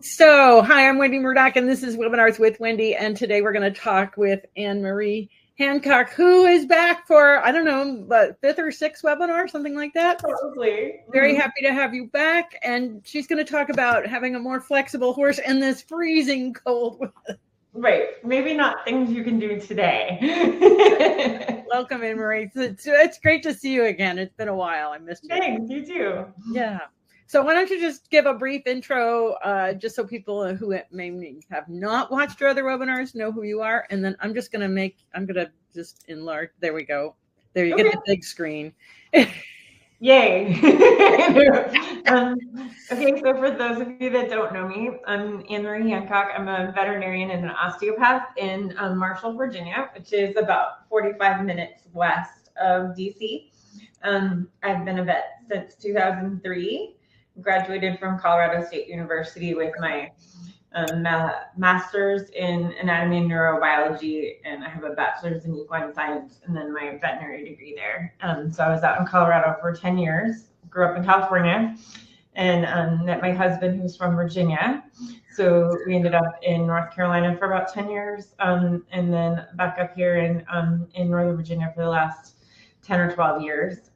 So, hi, I'm Wendy Murdoch, and this is Webinars with Wendy. And today we're going to talk with Marie Hancock, who is back for, I don't know, but 5th or 6th webinar, something like that. Probably. Very happy to have you back. And she's going to talk about having a more flexible horse in this freezing cold weather. Right. Maybe not things you can do today. Welcome in, Marie. It's great to see you again. It's been a while. I missed you. Thanks. You too. Yeah. So why don't you just give a brief intro, just so people who may have not watched your other webinars know who you are. And then I'm going to just enlarge. There we go. There you get the big screen. Yay. Okay, so for those of you that don't know me, I'm Marie Hancock. I'm a veterinarian and an osteopath in Marshall, Virginia, which is about 45 minutes west of DC. I've been a vet since 2003. Graduated from Colorado State University with my master's in Anatomy and Neurobiology, and I have a bachelor's in Equine Science, and then my veterinary degree there. So I was out in Colorado for 10 years, grew up in California, and met my husband, who's from Virginia. So we ended up in North Carolina for about 10 years, and then back up here in Northern Virginia for the last 10 or 12 years.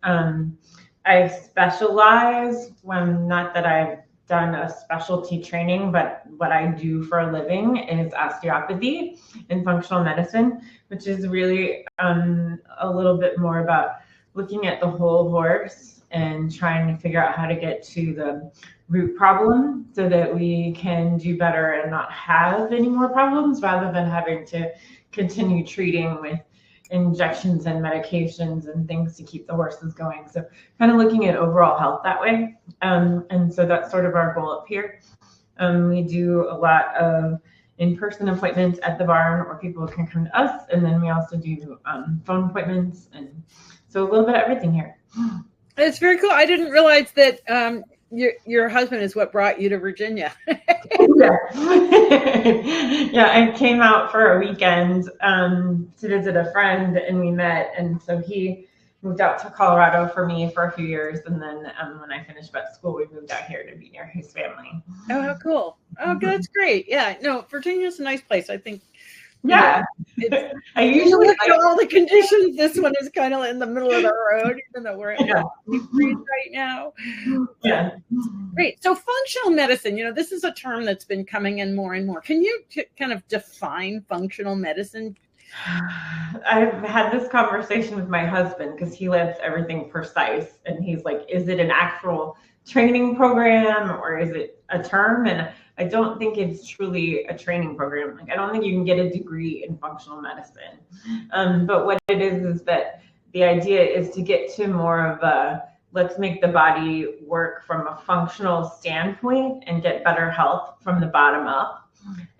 I specialize not that I've done a specialty training, but what I do for a living is osteopathy and functional medicine, which is really a little bit more about looking at the whole horse and trying to figure out how to get to the root problem so that we can do better and not have any more problems, rather than having to continue treating with injections and medications and things to keep the horses going. So kind of looking at overall health that way. And so that's sort of our goal up here. We do a lot of in-person appointments at the barn, or people can come to us. And then we also do phone appointments. And so a little bit of everything here. It's very cool. I didn't realize that your husband is what brought you to Virginia. Yeah, I came out for a weekend to visit a friend, and we met. And so he moved out to Colorado for me for a few years, and then when I finished vet school, we moved out here to be near his family. Oh, how cool! Oh, that's great. Yeah, no, Virginia's a nice place, I think. Yeah, I usually look at all the conditions. This one is kind of in the middle of the road, even though we're in freeze right now. Yeah, great. So functional medicine, this is a term that's been coming in more and more. Can you kind of define functional medicine? I've had this conversation with my husband because he likes everything precise, and he's like, "Is it an actual training program or is it a term?" And I don't think it's truly a training program. Like, I don't think you can get a degree in functional medicine. But what it is that the idea is to get to more of a, let's make the body work from a functional standpoint and get better health from the bottom up.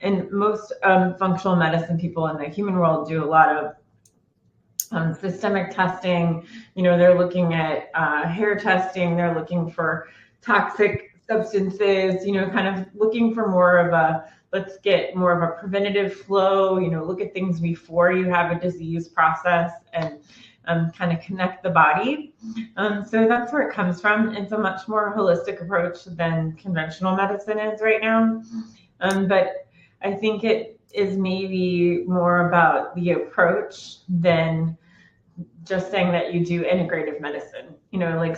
And most functional medicine people in the human world do a lot of systemic testing. They're looking at hair testing. They're looking for toxic substances, kind of looking for more of a, let's get more of a preventative flow, look at things before you have a disease process, and kind of connect the body. So that's where it comes from. It's a much more holistic approach than conventional medicine is right now. But I think it is maybe more about the approach than just saying that you do integrative medicine.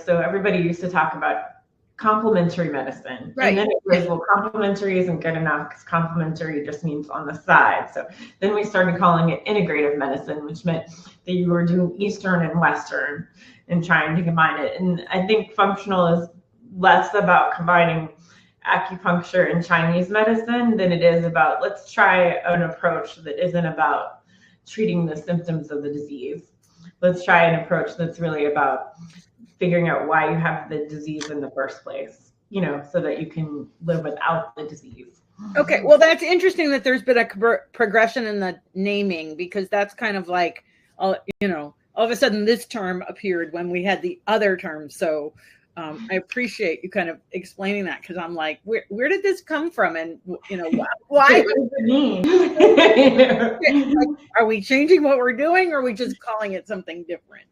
So everybody used to talk about complementary medicine. Right. And then it was, well, complementary isn't good enough because complementary just means on the side. So then we started calling it integrative medicine, which meant that you were doing Eastern and Western and trying to combine it. And I think functional is less about combining acupuncture and Chinese medicine than it is about, let's try an approach that isn't about treating the symptoms of the disease. Let's try an approach that's really about figuring out why you have the disease in the first place, so that you can live without the disease. Okay, well, that's interesting that there's been a progression in the naming, because that's kind of like, all of a sudden this term appeared when we had the other term. So I appreciate you kind of explaining that, because I'm like, where did this come from? And, why? What does it mean? Like, are we changing what we're doing, or are we just calling it something different?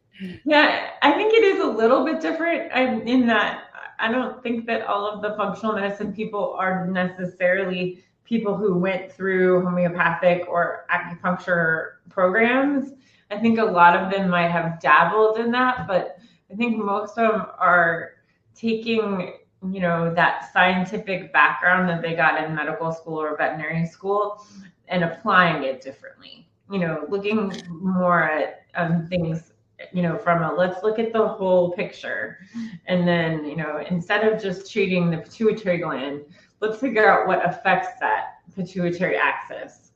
Yeah, I think it is a little bit different in that I don't think that all of the functional medicine people are necessarily people who went through homeopathic or acupuncture programs. I think a lot of them might have dabbled in that, but I think most of them are taking, you know, that scientific background that they got in medical school or veterinary school and applying it differently. You know, looking more at things, you know, from a let's look at the whole picture. And then, you know, instead of just treating the pituitary gland, let's figure out what affects that pituitary axis.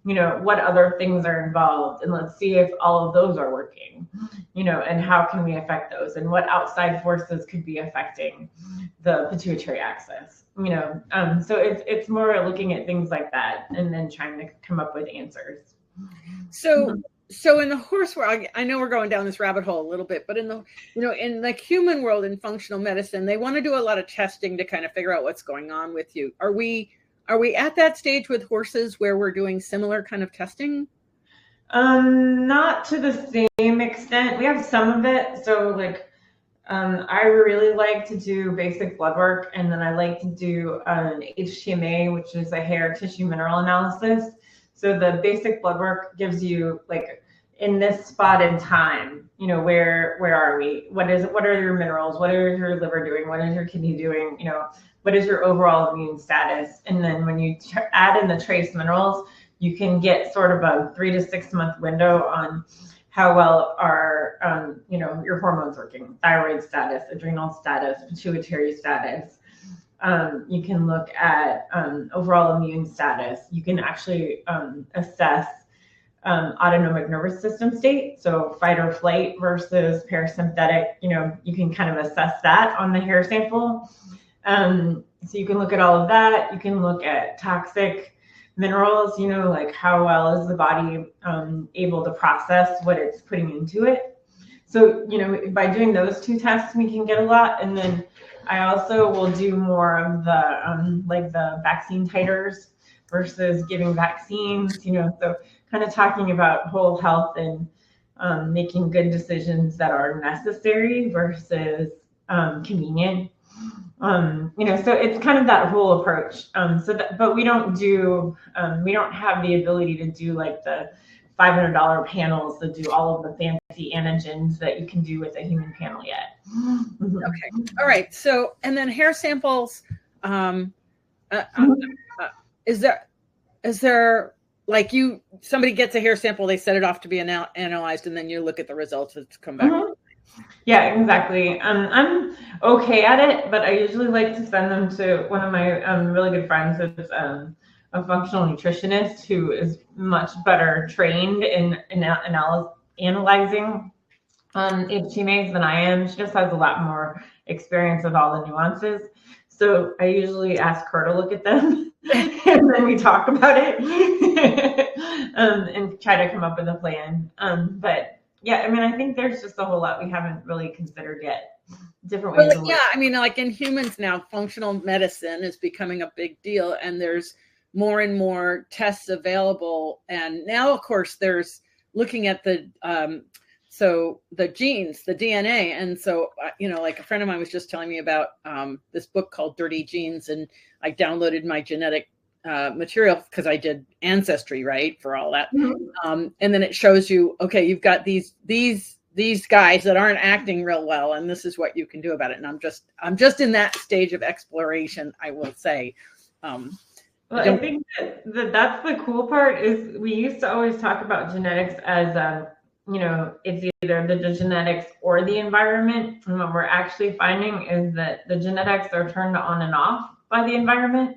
You know, what other things are involved, and let's see if all of those are working, you know, and how can we affect those, and what outside forces could be affecting the pituitary axis, you know. So it's more looking at things like that and then trying to come up with answers. So in the horse world, I know we're going down this rabbit hole a little bit, but in the, you know, in the human world in functional medicine, they want to do a lot of testing to kind of figure out what's going on with you. Are we at that stage with horses where we're doing similar kind of testing? Not to the same extent. We have some of it. So like, I really like to do basic blood work, and then I like to do an HTMA, which is a hair tissue mineral analysis. So the basic blood work gives you like in this spot in time, you know, where are we? What are your minerals? What is your liver doing? What is your kidney doing? You know, what is your overall immune status? And then when you add in the trace minerals, you can get sort of a 3 to 6 month window on how well are, you know, your hormones working, thyroid status, adrenal status, pituitary status. You can look at overall immune status. You can actually assess autonomic nervous system state, so fight or flight versus parasympathetic. You know, you can kind of assess that on the hair sample. So you can look at all of that. You can look at toxic minerals, you know, like how well is the body able to process what it's putting into it. So, you know, by doing those 2 tests, we can get a lot. And then I also will do more of the like the vaccine titers versus giving vaccines, you know, so kind of talking about whole health and making good decisions that are necessary versus convenient. You know, so it's kind of that whole approach. But we don't have the ability to do like the $500 panels that do all of the fancy antigens that you can do with a human panel yet. Okay. All right. So, and then hair samples, is there like somebody gets a hair sample, they set it off to be analyzed, and then you look at the results that's come back. Yeah, exactly. I'm okay at it, but I usually like to send them to one of my really good friends who's a functional nutritionist who is much better trained in analyzing HTMAs than I am. She just has a lot more experience of all the nuances. So I usually ask her to look at them and then we talk about it and try to come up with a plan. But yeah, I mean, I think there's just a whole lot we haven't really considered yet. Different ways. Yeah, I mean, like in humans now, functional medicine is becoming a big deal, and there's more and more tests available. And now, of course, there's looking at the genes, the DNA. And so, you know, like a friend of mine was just telling me about this book called Dirty Genes, and I downloaded my genetic material because I did ancestry, right, for all that. And then it shows you, okay, you've got these guys that aren't acting real well, and this is what you can do about it. And I'm just in that stage of exploration, I will say. Well, I think that's the cool part is we used to always talk about genetics as, you know, it's either the genetics or the environment. And what we're actually finding is that the genetics are turned on and off by the environment.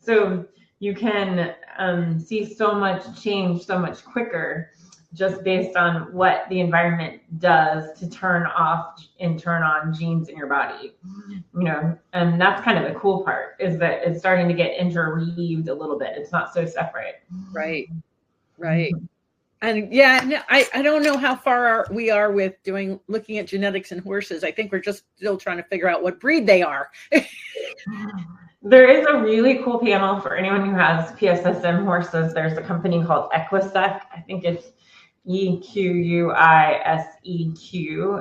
So you can see so much change so much quicker just based on what the environment does to turn off and turn on genes in your body, you know. And that's kind of the cool part is that it's starting to get interweaved a little bit. It's not so separate. Right. And yeah, I don't know how far we are with looking at genetics in horses. I think we're just still trying to figure out what breed they are. There is a really cool panel for anyone who has PSSM horses. There's a company called Equisec. I think it's EQUISEQ,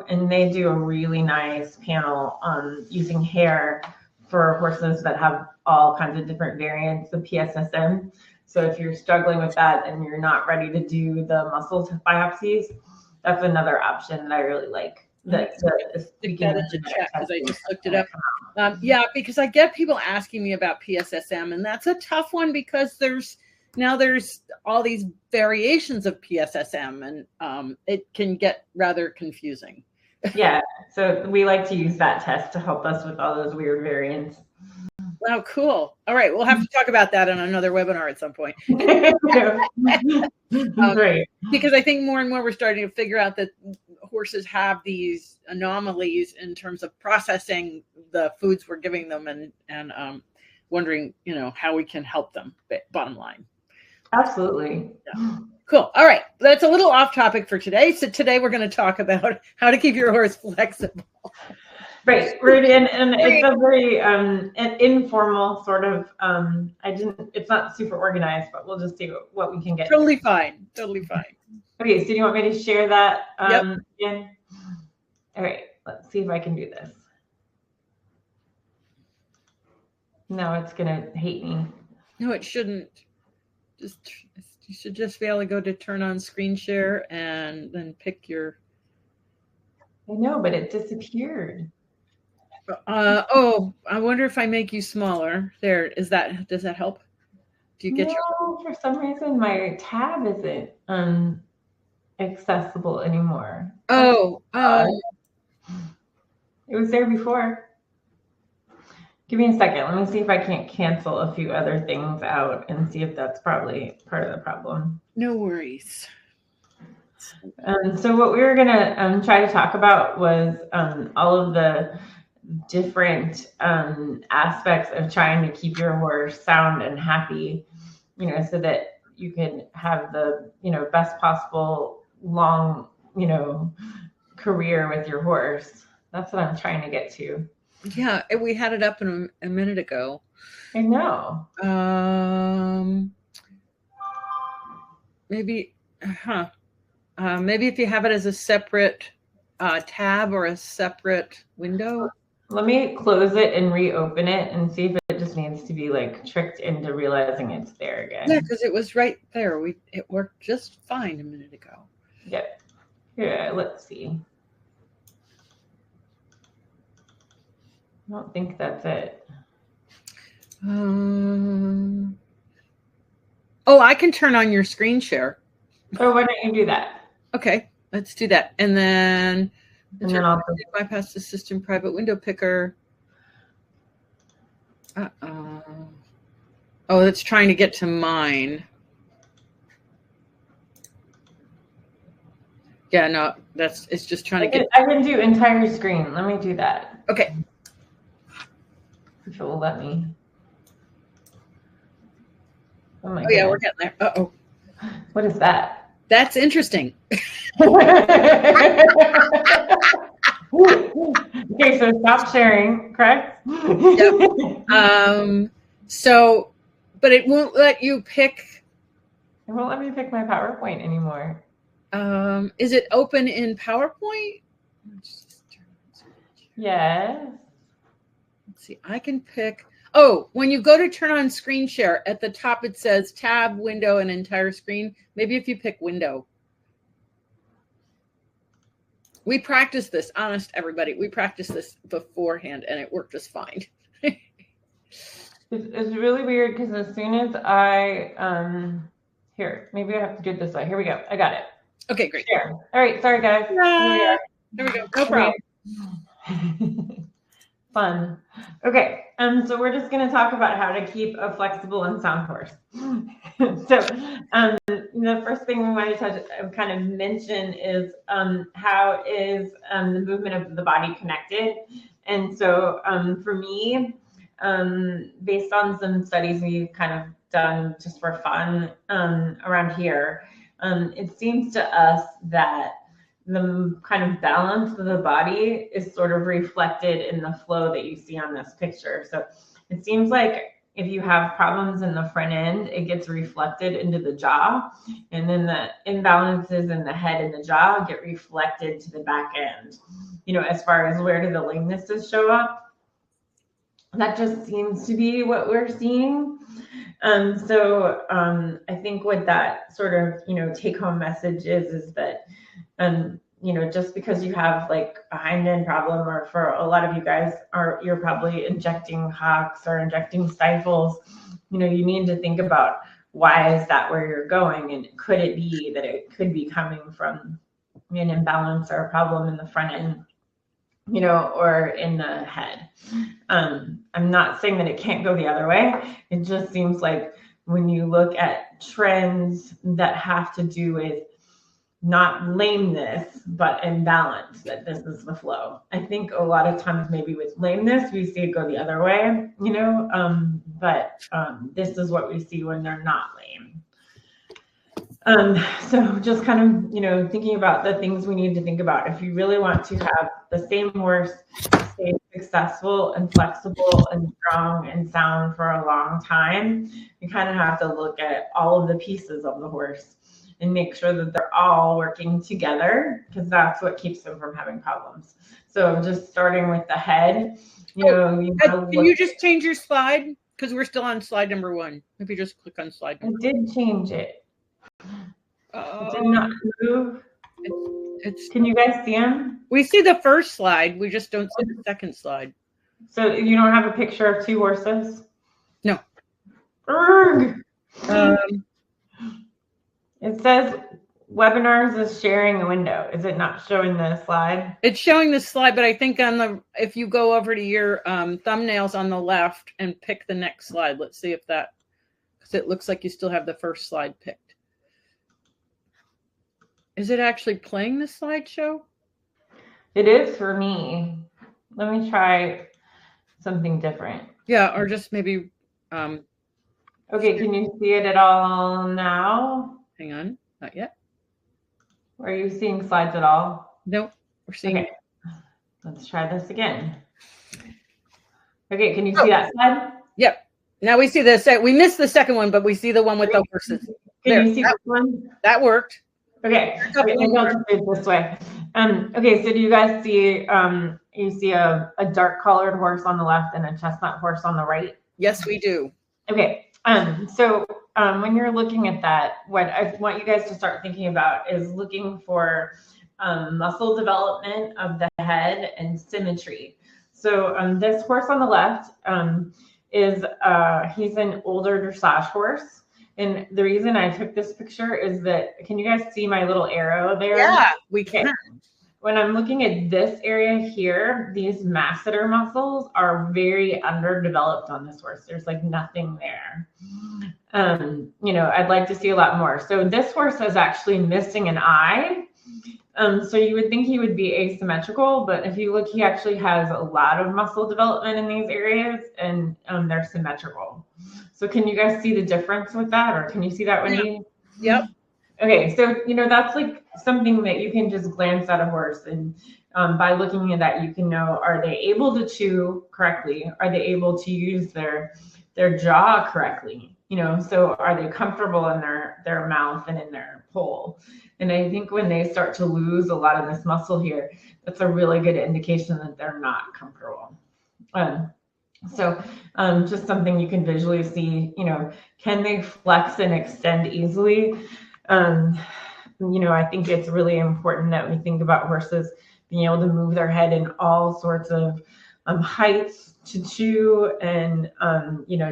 and they do a really nice panel using hair for horses that have all kinds of different variants of PSSM. So if you're struggling with that and you're not ready to do the muscle biopsies, that's another option that I really like. Stick that in the chat because I just looked it up. Yeah, because I get people asking me about PSSM, and that's a tough one because there's all these variations of PSSM, and it can get rather confusing. Yeah, so we like to use that test to help us with all those weird variants. Wow, cool. All right, we'll have to talk about that on another webinar at some point. Great. Because I think more and more we're starting to figure out that horses have these anomalies in terms of processing the foods we're giving them, and wondering, how we can help them. Bottom line. Absolutely. Yeah. Cool. All right. That's a little off topic for today. So today we're going to talk about how to keep your horse flexible. Right. And it's a very an informal sort of, it's not super organized, but we'll just see what we can get. Totally fine. Okay. So do you want me to share that Yep. again? All right. Let's see if I can do this. No, it's going to hate me. No, it shouldn't. You should just be able to go to turn on screen share and then pick your. I know, but it disappeared. Oh, I wonder if I make you smaller. Does that help? Do you get for some reason my tab isn't accessible anymore. It was there before. Give me a second. Let me see if I can't cancel a few other things out and see if that's probably part of the problem. No worries. So what we were going to try to talk about was all of the different aspects of trying to keep your horse sound and happy, so that you can have the, best possible long, career with your horse. That's what I'm trying to get to. Yeah, we had it up in a minute ago. I know. Maybe if you have it as a separate tab or a separate window. Let me close it and reopen it and see if it just needs to be like tricked into realizing it's there again. Yeah, because it was right there. It worked just fine a minute ago. Yep. Yeah, let's see. I don't think that's it. I can turn on your screen share. Oh, why don't you do that? Okay, let's do that. And then I'll bypass the system private window picker. Oh, it's trying to get to mine. Yeah, no, it's just trying to get. I can do entire screen. Let me do that. Okay. If it will let me. Oh yeah, we're getting there. Uh-oh. What is that? That's interesting. Okay, so stop sharing, correct? Yep. But it won't let you pick. It won't let me pick my PowerPoint anymore. Is it open in PowerPoint? Yes. Let's see. I can pick. Oh, when you go to turn on screen share, at the top it says tab, window, and entire screen. Maybe if you pick window. We practiced this, honest everybody. We practiced this beforehand, and it worked just fine. It's really weird because as soon as I here, maybe I have to do it this way. Here we go. I got it. Okay, great. Share. All right, sorry guys. There we go. No problem. Fun. Okay, so we're just going to talk about how to keep a flexible and sound horse. So the first thing we want to kind of mention is how is the movement of the body connected. And so for me, based on some studies we've kind of done just for fun around here, it seems to us that the kind of balance of the body is sort of reflected in the flow that you see on this picture. So it seems like if you have problems in the front end, it gets reflected into the jaw. And then the imbalances in the head and the jaw get reflected to the back end. As far as where do the lamenesses show up? That just seems to be what we're seeing. So I think what that sort of, take home message is that, just because you have like a hind end problem, or for a lot of you guys you're probably injecting hocks or injecting stifles, you need to think about, why is that where you're going? And could it be that it could be coming from an imbalance or a problem in the front end, or in the head? I'm not saying that it can't go the other way. It just seems like when you look at trends that have to do with not lameness, but imbalance, that this is the flow. I think a lot of times maybe with lameness, we see it go the other way, but this is what we see when they're not lame. So just kind of, thinking about the things we need to think about. If you really want to have the same horse stay successful and flexible and strong and sound for a long time, you kind of have to look at all of the pieces of the horse and make sure that they're all working together, because that's what keeps them from having problems. So just starting with the head, can you just change your slide? Because we're still on slide number 1. If you just click on slide number 1. I did change it. It did not move. Can you guys see them? We see the first slide. We just don't see the second slide. So you don't have a picture of 2 horses? No. It says webinars is sharing a window. Is it not showing the slide? It's showing the slide, but I think if you go over to your thumbnails on the left and pick the next slide, let's see if that, because it looks like you still have the first slide picked. Is it actually playing the slideshow? It is for me. Let me try something different. Yeah, or just maybe. Okay, can you see it at all now? Hang on, not yet. Are you seeing slides at all? Nope, we're seeing it. Let's try this again. Okay, can you see that slide? Yep. Now we see the we missed the second one, but we see the one with the horses. Can you see this one? That worked. Okay, maybe I'll just do it this way. Okay, so do you guys see, you see a dark colored horse on the left and a chestnut horse on the right? Yes, we do. Okay, so when you're looking at that, what I want you guys to start thinking about is looking for muscle development of the head and symmetry. So this horse on the left he's an older dressage horse. And the reason I took this picture is that, can you guys see my little arrow there? Yeah, we can. Okay. When I'm looking at this area here, these masseter muscles are very underdeveloped on this horse. There's like nothing there. I'd like to see a lot more. So this horse is actually missing an eye. So you would think he would be asymmetrical, but if you look, he actually has a lot of muscle development in these areas, and they're symmetrical. So can you guys see the difference with that, or can you see that, Wendy? Yep. Okay, so that's like something that you can just glance at a horse, and by looking at that, you can know, are they able to chew correctly? Are they able to use their jaw correctly? So are they comfortable in their mouth and in their poll? And I think when they start to lose a lot of this muscle here, that's a really good indication that they're not comfortable. So just something you can visually see, can they flex and extend easily? I think it's really important that we think about horses being able to move their head in all sorts of heights to chew and,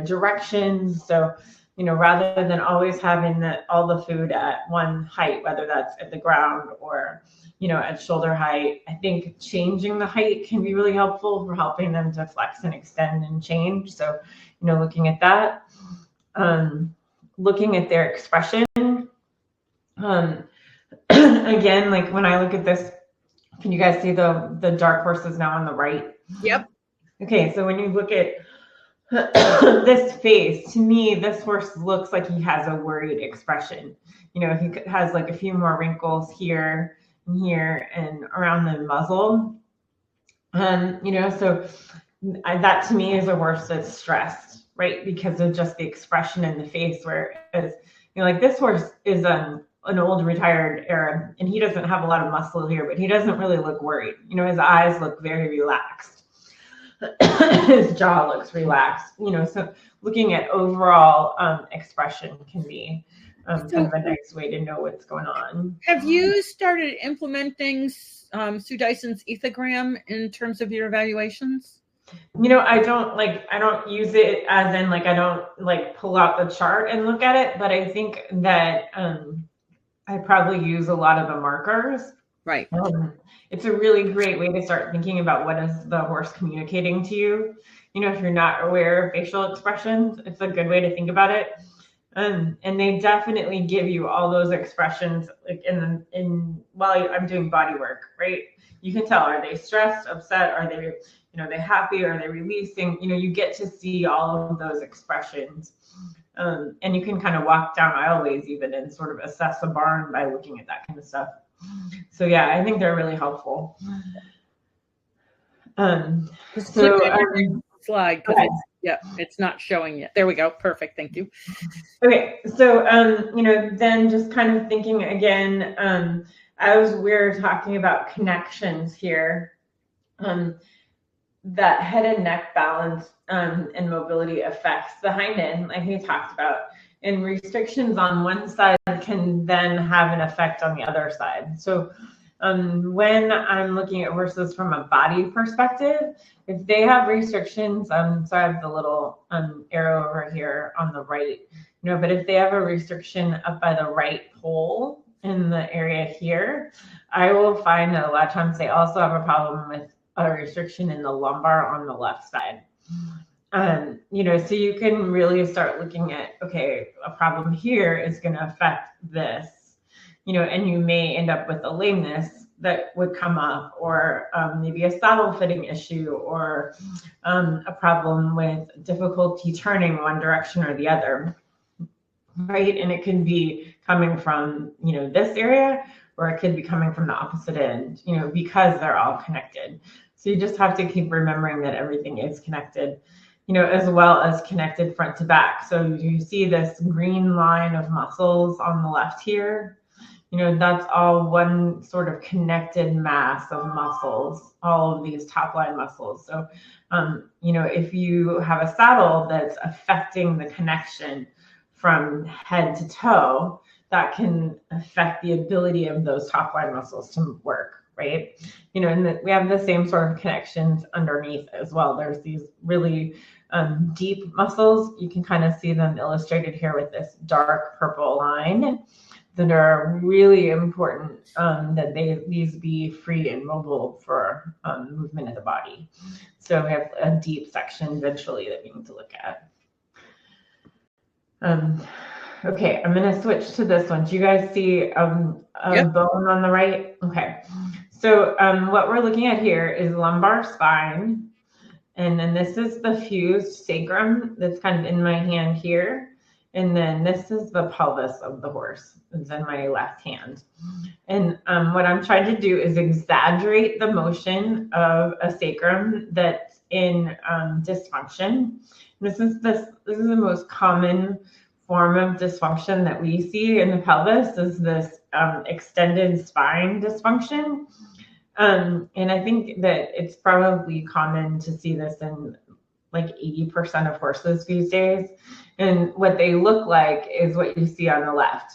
directions. So, rather than always having all the food at one height, whether that's at the ground or, at shoulder height, I think changing the height can be really helpful for helping them to flex and extend and change. So, looking at that, looking at their expression. Again, like when I look at this, can you guys see the dark horses now on the right? Yep. Okay, so when you look at this face, to me, this horse looks like he has a worried expression. He has like a few more wrinkles here and here and around the muzzle. So that to me is a horse that's stressed. right? Because of just the expression in the face, whereas, like this horse is an old retired Arab, and he doesn't have a lot of muscle here, but he doesn't really look worried. His eyes look very relaxed. His jaw looks relaxed, so looking at overall expression can be kind of a nice way to know what's going on. Have you started implementing Sue Dyson's ethogram in terms of your evaluations? I don't use it as in I don't pull out the chart and look at it, but I think that I probably use a lot of the markers. Right. It's a really great way to start thinking about what is the horse communicating to you. If you're not aware of facial expressions, it's a good way to think about it. And they definitely give you all those expressions while I'm doing body work, right? You can tell, are they stressed, upset, are they, they happy, are they releasing? You get to see all of those expressions. And you can kind of walk down aisleways even and sort of assess a barn by looking at that kind of stuff. So yeah, I think they're really helpful. Slide, because it's not showing yet. There we go. Perfect. Thank you. Okay, so then just kind of thinking again, as we're talking about connections here, that head and neck balance and mobility affects the hind end, like we talked about, and restrictions on one side can then have an effect on the other side. So when I'm looking at horses from a body perspective, if they have restrictions, so I have the little arrow over here on the right, but if they have a restriction up by the right pole in the area here, I will find that a lot of times they also have a problem with a restriction in the lumbar on the left side. So you can really start looking at, okay, a problem here is going to affect this, and you may end up with a lameness that would come up, or maybe a saddle fitting issue, or a problem with difficulty turning one direction or the other, right? And it can be coming from, this area, or it could be coming from the opposite end, because they're all connected. So you just have to keep remembering that everything is connected, as well as connected front to back. So you see this green line of muscles on the left here, that's all one sort of connected mass of muscles, all of these top line muscles. So, if you have a saddle that's affecting the connection from head to toe, that can affect the ability of those top line muscles to work, right? And we have the same sort of connections underneath as well. There's these really deep muscles. You can kind of see them illustrated here with this dark purple line that are really important that these be free and mobile for movement of the body. So we have a deep section ventrally that we need to look at. Okay, I'm going to switch to this one. Do you guys see a bone on the right? Okay. So what we're looking at here is lumbar spine. And then this is the fused sacrum that's kind of in my hand here. And then this is the pelvis of the horse. It's in my left hand. And what I'm trying to do is exaggerate the motion of a sacrum that's in dysfunction. This is the most common form of dysfunction that we see in the pelvis, is this extended spine dysfunction. And I think that it's probably common to see this in like 80% of horses these days. And what they look like is what you see on the left.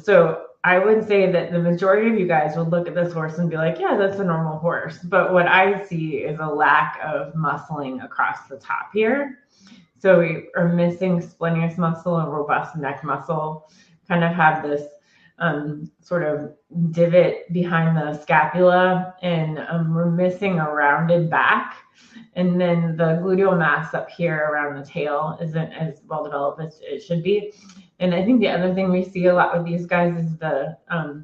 So I would say that the majority of you guys would look at this horse and be like, yeah, that's a normal horse. But what I see is a lack of muscling across the top here. So we are missing splenius muscle and robust neck muscle, kind of have this sort of divot behind the scapula, and we're missing a rounded back. And then the gluteal mass up here around the tail isn't as well developed as it should be. And I think the other thing we see a lot with these guys is the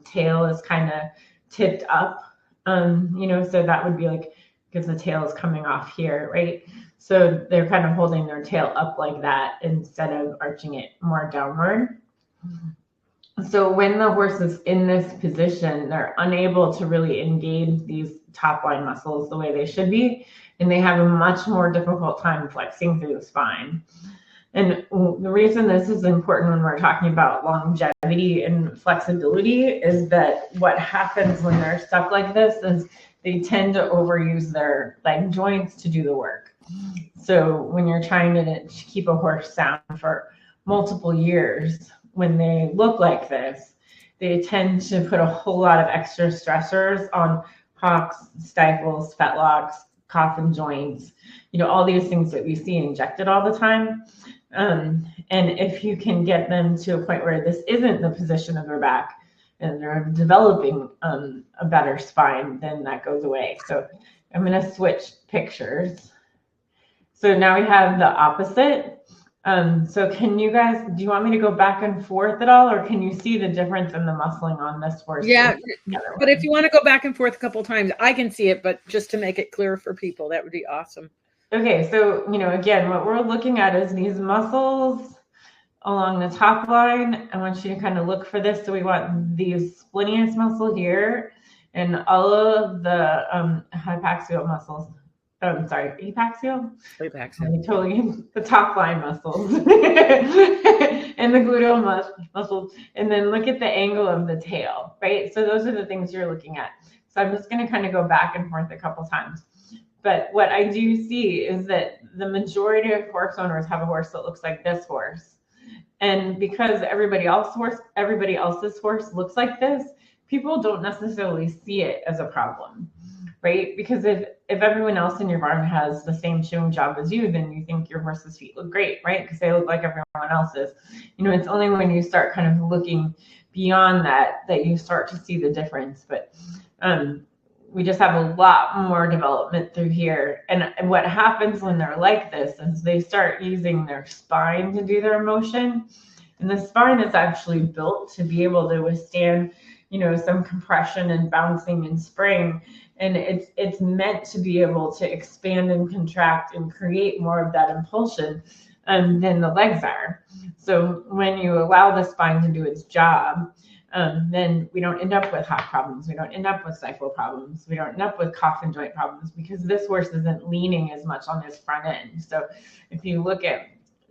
tail is kind of tipped up, so that would be like, because the tail is coming off here, right? So they're kind of holding their tail up like that instead of arching it more downward. So when the horse is in this position, they're unable to really engage these top line muscles the way they should be. and they have a much more difficult time flexing through the spine. And the reason this is important when we're talking about longevity and flexibility is that what happens when they're stuck like this is they tend to overuse their leg joints to do the work. So when you're trying to keep a horse sound for multiple years, when they look like this, they tend to put a whole lot of extra stressors on hocks, stifles, fetlocks, coffin joints, all these things that we see injected all the time. And if you can get them to a point where this isn't the position of their back and they're developing a better spine, then that goes away. So I'm going to switch pictures. So now we have the opposite. So can you guys, do you want me to go back and forth at all, or can you see the difference in the muscling on this horse? Yeah, but if you want to go back and forth a couple of times, I can see it, but just to make it clear for people, that would be awesome. Okay, so, again, what we're looking at is these muscles along the top line. I want you to kind of look for this. So we want the splenius muscle here and all of the hypaxial muscles. Apaxial? Totally, the top line muscles and the gluteal muscles. And then look at the angle of the tail, right? So those are the things you're looking at. So I'm just going to kind of go back and forth a couple times. But what I do see is that the majority of horse owners have a horse that looks like this horse. And because everybody else's horse looks like this, people don't necessarily see it as a problem, right? Because if everyone else in your barn has the same shoeing job as you, then you think your horse's feet look great, right? Because they look like everyone else's. It's only when you start kind of looking beyond that you start to see the difference. But we just have a lot more development through here. And what happens when they're like this is they start using their spine to do their motion. And the spine is actually built to be able to withstand, some compression and bouncing and spring. And it's meant to be able to expand and contract and create more of that impulsion than the legs are. So when you allow the spine to do its job, then we don't end up with hock problems. We don't end up with stifle problems. We don't end up with coffin joint problems because this horse isn't leaning as much on his front end. So if you look at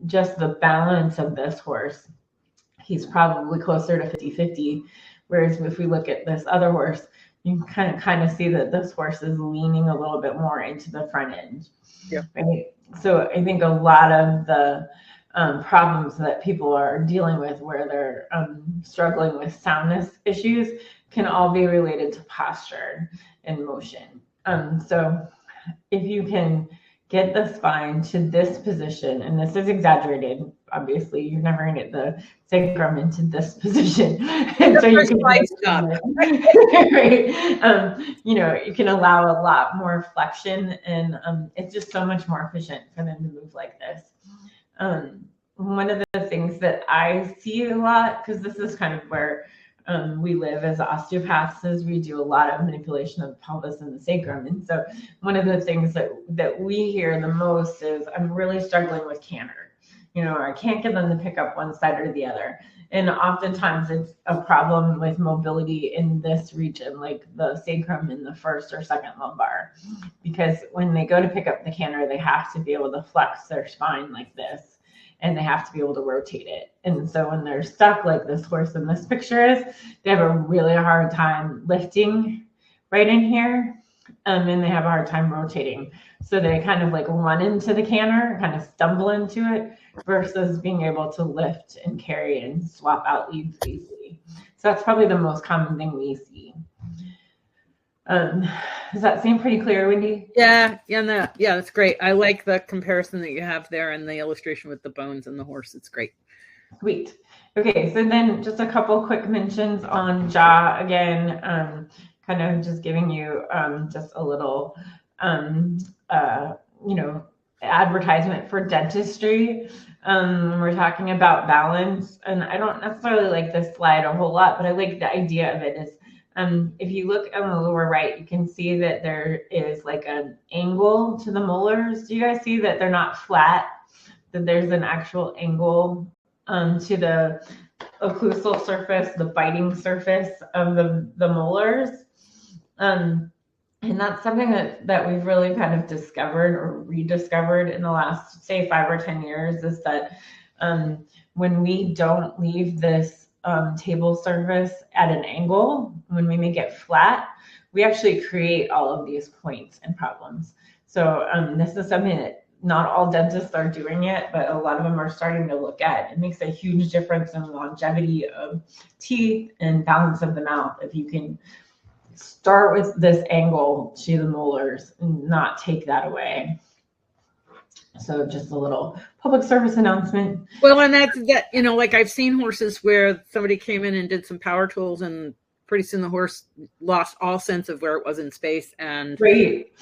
just the balance of this horse, he's probably closer to 50-50. Whereas if we look at this other horse, you can kind of see that this horse is leaning a little bit more into the front end. Yeah. Right? So I think a lot of the problems that people are dealing with where they're struggling with soundness issues can all be related to posture and motion. So if you can get the spine to this position, and this is exaggerated, obviously, you're never going to get the sacrum into this position. And so you can, right? You can allow a lot more flexion, and it's just so much more efficient for them to move like this. One of the things that I see a lot, because this is kind of where we live as osteopaths, is we do a lot of manipulation of the pelvis and the sacrum. And so one of the things that we hear the most is, I'm really struggling with canter. I can't get them to pick up one side or the other. And oftentimes it's a problem with mobility in this region, like the sacrum in the first or second lumbar. Because when they go to pick up the canter, they have to be able to flex their spine like this. And they have to be able to rotate it. And so when they're stuck like this horse in this picture is, they have a really hard time lifting right in here. And they have a hard time rotating. So they kind of like run into the canter, kind of stumble into it, versus being able to lift and carry and swap out leads easily. So that's probably the most common thing we see. Does that seem pretty clear, Wendy? Yeah, that's great. I like the comparison that you have there and the illustration with the bones and the horse. It's great. Sweet. Okay, so then just a couple quick mentions on jaw again, kind of just giving you just a little, advertisement for dentistry. We're talking about balance, and I don't necessarily like this slide a whole lot, but I like the idea of it is, if you look on the lower right, you can see that there is like an angle to the molars. Do you guys see that they're not flat? That there's an actual angle to the occlusal surface, the biting surface of the molars. And And that's something that we've really kind of discovered or rediscovered in the last, say, 5 or 10 years, is that when we don't leave this table surface at an angle, when we make it flat, we actually create all of these points and problems. So this is something that not all dentists are doing yet, but a lot of them are starting to look at. It makes a huge difference in longevity of teeth and balance of the mouth if you can start with this angle to the molars and not take that away. So just a little public service announcement. Well, and that's that, you know, like I've seen horses where somebody came in and did some power tools, and pretty soon the horse lost all sense of where it was in space and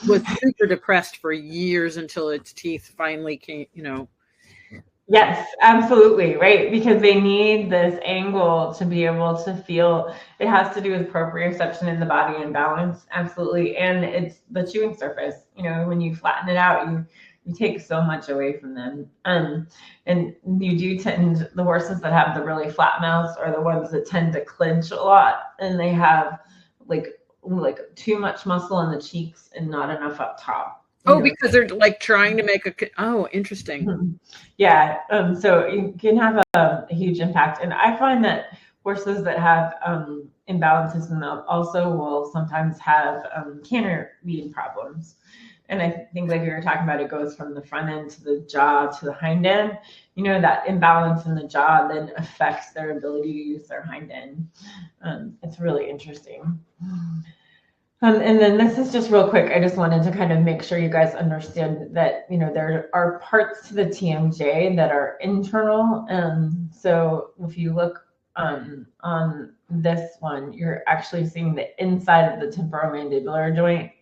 was super depressed for years until its teeth finally came, you know. Yes, absolutely, right? Because they need this angle to be able to feel. It has to do with proprioception in the body and balance, absolutely. And it's the chewing surface. You know, when you flatten it out, you take so much away from them. And you do tend, the horses that have the really flat mouths are the ones that tend to clench a lot, and they have like too much muscle in the cheeks and not enough up top. Oh, because they're like trying to make interesting. Yeah. So you can have a huge impact. And I find that horses that have imbalances in the mouth also will sometimes have canner weeding problems. And I think, like we were talking about, it goes from the front end to the jaw to the hind end. You know, that imbalance in the jaw then affects their ability to use their hind end. It's really interesting. And then this is just real quick. I just wanted to kind of make sure you guys understand that, you know, there are parts to the TMJ that are internal. So if you look on this one, you're actually seeing the inside of the temporomandibular joint,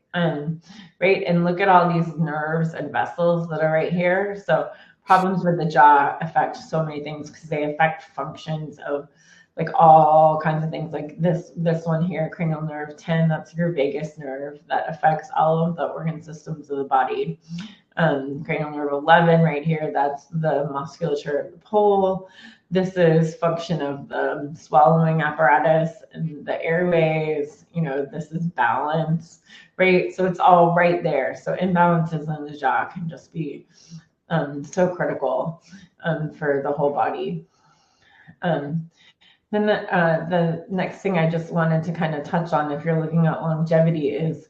right? And look at all these nerves and vessels that are right here. So problems with the jaw affect so many things because they affect functions of like all kinds of things, like this one here, cranial nerve 10, that's your vagus nerve that affects all of the organ systems of the body. Cranial nerve 11 right here, that's the musculature of the pole. This is function of the swallowing apparatus and the airways. You know, this is balance, right? So it's all right there. So imbalances in the jaw can just be so critical for the whole body. Then the next thing I just wanted to kind of touch on, if you're looking at longevity, is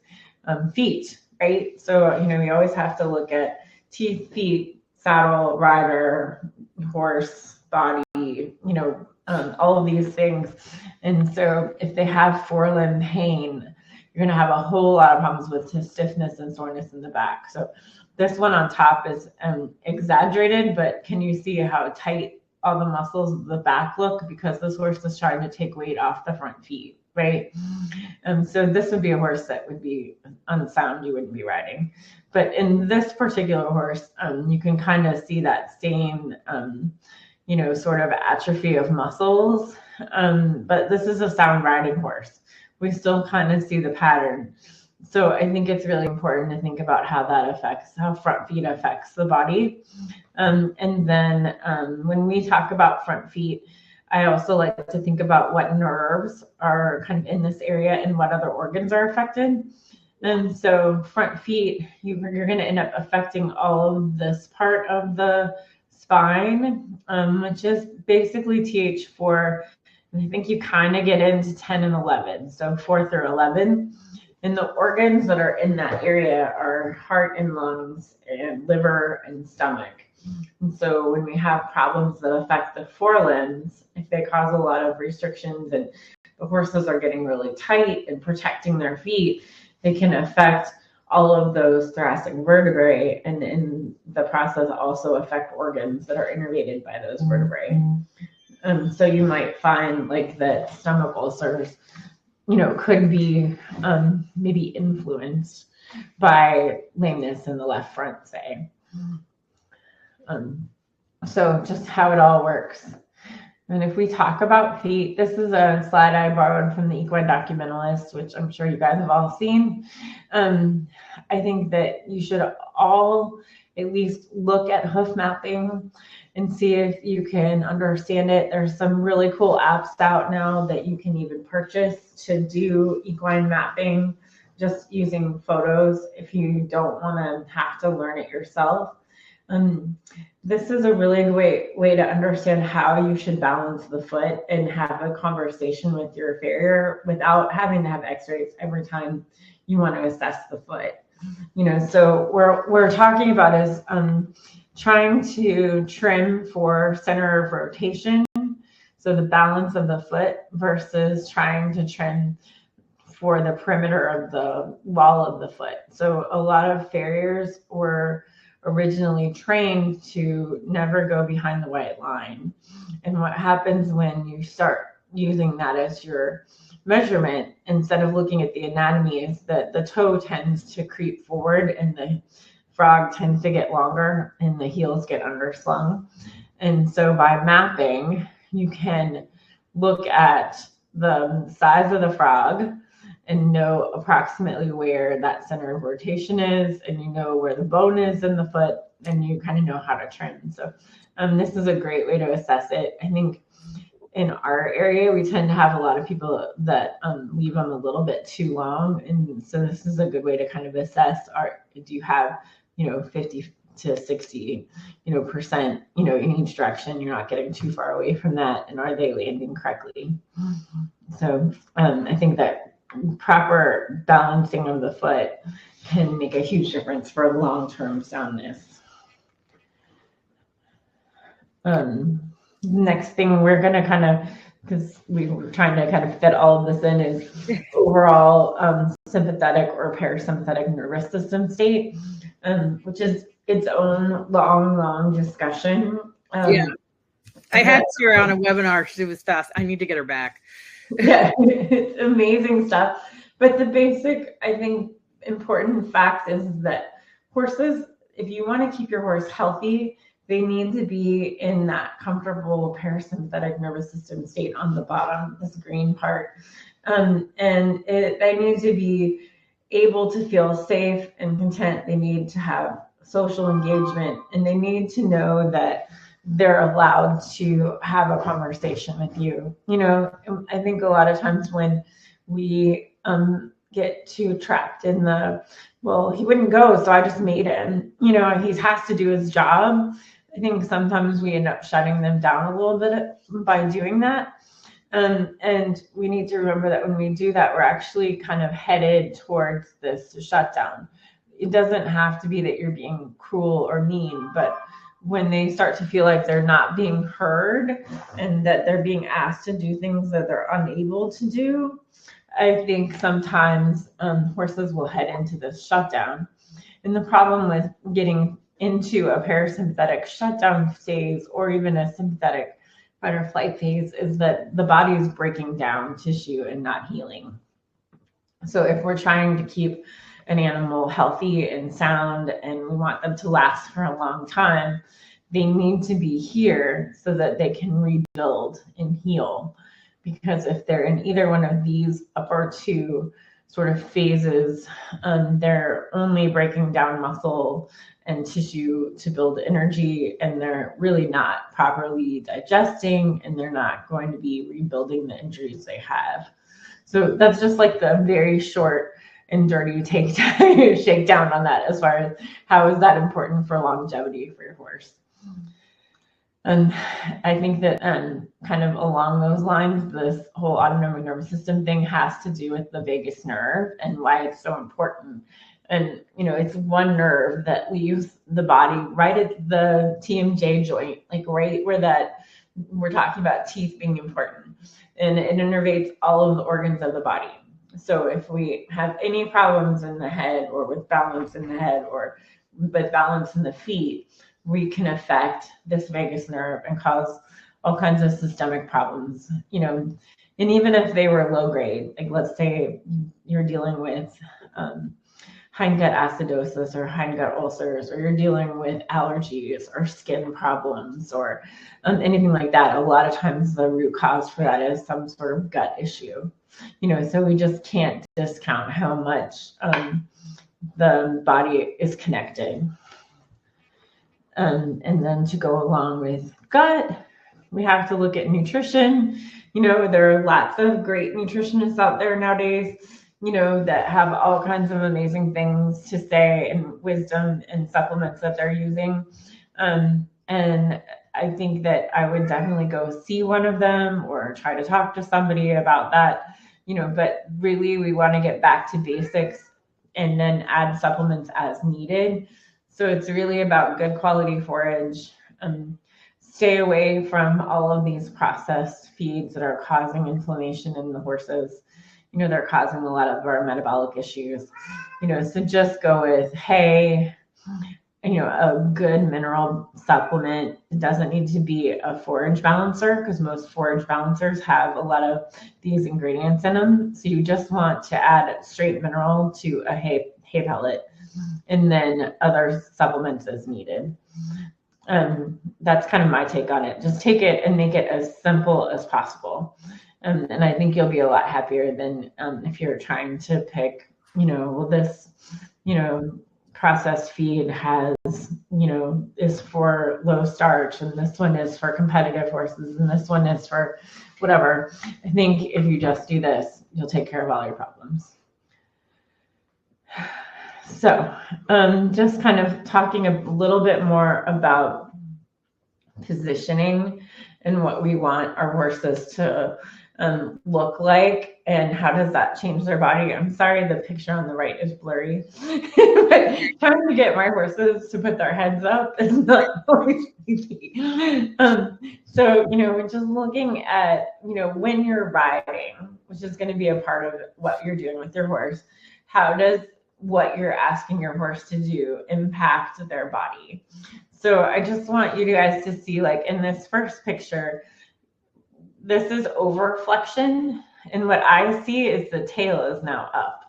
feet, right? So, you know, we always have to look at teeth, feet, saddle, rider, horse, body, you know, all of these things. And so if they have forelimb pain, you're going to have a whole lot of problems with stiffness and soreness in the back. So this one on top is exaggerated, but can you see how tight all the muscles of the back look, because this horse is trying to take weight off the front feet, right? So this would be a horse that would be unsound, you wouldn't be riding. But in this particular horse, you can kind of see that same, you know, sort of atrophy of muscles. But this is a sound riding horse. We still kind of see the pattern. So I think it's really important to think about how that affects, how front feet affects the body. And then when we talk about front feet, I also like to think about what nerves are kind of in this area and what other organs are affected. And so front feet, you're going to end up affecting all of this part of the spine, which is basically TH4. And I think you kind of get into 10 and 11, so 4 through 11. And the organs that are in that area are heart and lungs and liver and stomach. And so when we have problems that affect the forelimbs, if they cause a lot of restrictions and the horses are getting really tight and protecting their feet, they can affect all of those thoracic vertebrae, and in the process also affect organs that are innervated by those vertebrae. So you might find like that stomach ulcers, you know, could be maybe influenced by lameness in the left front, say. So just how it all works. And if we talk about feet, this is a slide I borrowed from the Equine Documentalist, which I'm sure you guys have all seen. I think that you should all at least look at hoof mapping and see if you can understand it. There's some really cool apps out now that you can even purchase to do equine mapping, just using photos if you don't want to have to learn it yourself. This is a really great way to understand how you should balance the foot and have a conversation with your farrier without having to have x-rays every time you want to assess the foot. So we're talking about is trying to trim for center of rotation, so the balance of the foot, versus trying to trim for the perimeter of the wall of the foot. So a lot of farriers were originally trained to never go behind the white line. And what happens when you start using that as your measurement, instead of looking at the anatomy, is that the toe tends to creep forward and the frog tends to get longer and the heels get underslung. And so by mapping, you can look at the size of the frog and know approximately where that center of rotation is, and you know where the bone is in the foot, and you kind of know how to trim. So this is a great way to assess it. I think in our area, we tend to have a lot of people that leave them a little bit too long. And so this is a good way to kind of assess, do you have, 50 to 60, percent, in each direction. You're not getting too far away from that. And are they landing correctly? So I think that proper balancing of the foot can make a huge difference for long-term soundness. Next thing we're going to kind of, because we were trying to kind of fit all of this in, is overall sympathetic or parasympathetic nervous system state, which is its own long discussion. Yeah, I had Sarah on a webinar. She was fast. I need to get her back. Yeah, it's amazing stuff. But the basic, I think, important fact is that horses, if you want to keep your horse healthy, they need to be in that comfortable parasympathetic nervous system state on the bottom, this green part. They need to be able to feel safe and content. They need to have social engagement, and they need to know that they're allowed to have a conversation with you. I think a lot of times when we get too trapped in he wouldn't go, so I just made him, he has to do his job. I think sometimes we end up shutting them down a little bit by doing that. And we need to remember that when we do that, we're actually kind of headed towards this shutdown. It doesn't have to be that you're being cruel or mean, but when they start to feel like they're not being heard and that they're being asked to do things that they're unable to do, I think sometimes horses will head into this shutdown. And the problem with getting into a parasympathetic shutdown phase or even a sympathetic fight or flight phase is that the body is breaking down tissue and not healing. So if we're trying to keep an animal healthy and sound and we want them to last for a long time, they need to be here so that they can rebuild and heal. Because if they're in either one of these upper two sort of phases, they're only breaking down muscle and tissue to build energy, and they're really not properly digesting, and they're not going to be rebuilding the injuries they have. So that's just like the very short and dirty shakedown on that, as far as how is that important for longevity for your horse. And I think that kind of along those lines, this whole autonomic nervous system thing has to do with the vagus nerve and why it's so important. And, it's one nerve that leaves the body right at the TMJ joint, like right where that we're talking about teeth being important. And it innervates all of the organs of the body. So if we have any problems in the head or with balance in the head or with balance in the feet, we can affect this vagus nerve and cause all kinds of systemic problems, and even if they were low grade, like let's say you're dealing with hindgut acidosis or hindgut ulcers, or you're dealing with allergies or skin problems or anything like that, a lot of times the root cause for that is some sort of gut issue, so we just can't discount how much the body is connected. And then to go along with gut, we have to look at nutrition. There are lots of great nutritionists out there nowadays. that have all kinds of amazing things to say and wisdom and supplements that they're using. And I think that I would definitely go see one of them or try to talk to somebody about that, but really we want to get back to basics and then add supplements as needed. So it's really about good quality forage. Stay away from all of these processed feeds that are causing inflammation in the horses. They're causing a lot of our metabolic issues. So just go with hay, a good mineral supplement. It doesn't need to be a forage balancer because most forage balancers have a lot of these ingredients in them. So you just want to add straight mineral to a hay pellet and then other supplements as needed. That's kind of my take on it. Just take it and make it as simple as possible. And I think you'll be a lot happier than if you're trying to pick, this, processed feed has, is for low starch, and this one is for competitive horses, and this one is for whatever. I think if you just do this, you'll take care of all your problems. So just kind of talking a little bit more about positioning and what we want our horses to look like and how does that change their body. I'm sorry, the picture on the right is blurry. But trying to get my horses to put their heads up is not always easy. So, we're just looking at, when you're riding, which is going to be a part of what you're doing with your horse, how does what you're asking your horse to do impact their body? So I just want you guys to see, like in this first picture, this is over flexion, and what I see is the tail is now up.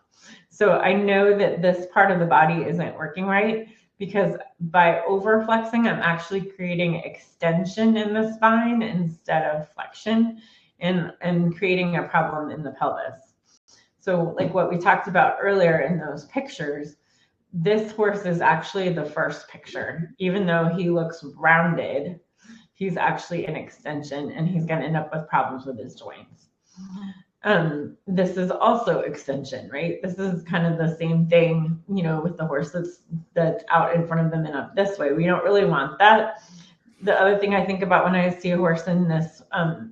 So I know that this part of the body isn't working right because by over flexing, I'm actually creating extension in the spine instead of flexion and creating a problem in the pelvis. So like what we talked about earlier in those pictures, this horse is actually the first picture. Even though he looks rounded, he's actually an extension and he's going to end up with problems with his joints. This is also extension, right? This is kind of the same thing, with the horse that's out in front of them and up this way. We don't really want that. The other thing I think about when I see a horse in this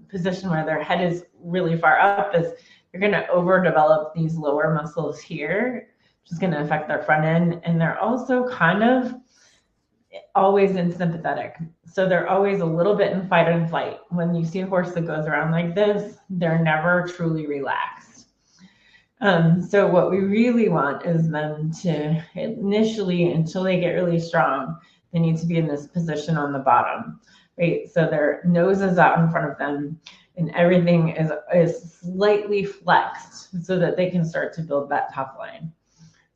position where their head is really far up is you're going to overdevelop these lower muscles here, which is going to affect their front end. And they're also kind of always in sympathetic. So they're always a little bit in fight and flight. When you see a horse that goes around like this, they're never truly relaxed. So what we really want is them to initially, until they get really strong, they need to be in this position on the bottom, right? So their nose is out in front of them and everything is slightly flexed so that they can start to build that top line.